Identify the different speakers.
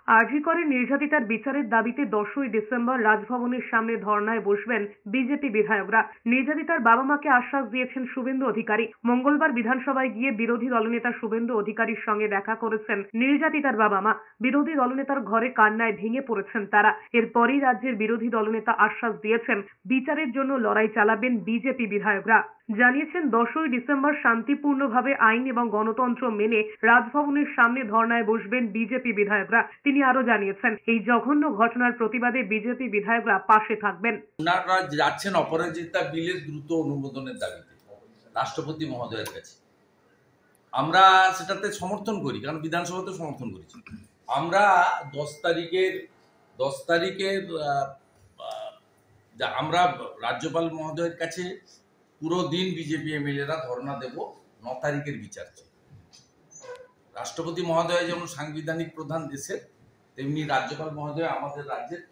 Speaker 1: আরজি করে নির্যাতিতার বিচারের দাবিতে 10ই ডিসেম্বর রাজভবনের সামনে ধর্নায় বসবেন বিজেপি বিধায়করা। নির্যাতিতার বাবা মাকে আশ্বাস দিয়েছেন শুভেন্দু অধিকারী। মঙ্গলবার বিধানসভায় গিয়ে বিরোধী দলনেতা শুভেন্দু অধিকারীর সঙ্গে দেখা করেছেন নির্যাতিতার বাবা মা। বিরোধী দলনেতার ঘরে কান্নায় ভেঙে পড়েছেন তারা। এরপরই রাজ্যের বিরোধী দলনেতা আশ্বাস দিয়েছেন বিচারের জন্য লড়াই চালাবেন বিজেপি বিধায়করা। জানিয়েছেন 10ই ডিসেম্বর শান্তিপূর্ণভাবে আইন এবং গণতন্ত্র মেনে রাজভবনের সামনে ধর্নায় বসবেন বিজেপি বিধায়করা। তিনি আরো জানিয়েছেন, এই জঘন্য ঘটনার প্রতিবাদে বিজেপি বিধায়করা পাশে থাকবেন।
Speaker 2: ওনারা যাচ্ছেন অপরাজিতা বিলের দ্রুত অনুমোদনের দাবিতে রাষ্ট্রপতি মহোদয়ের কাছে। আমরা সেটাতে সমর্থন করি, কারণ বিধানসভাতে সমর্থন করেছি। আমরা 10 তারিখের আমরা রাজ্যপাল মহোদয়ের কাছে পুরো দিন বিজেপি এমএলএরা ধর্ণা দেব। 9 তারিখের বিচার চাই। রাষ্ট্রপতি মহোদয় যেমন সাংবিধানিক প্রধান দেশের, তেমনি রাজ্যপাল মহোদয় আমাদের রাজ্যের।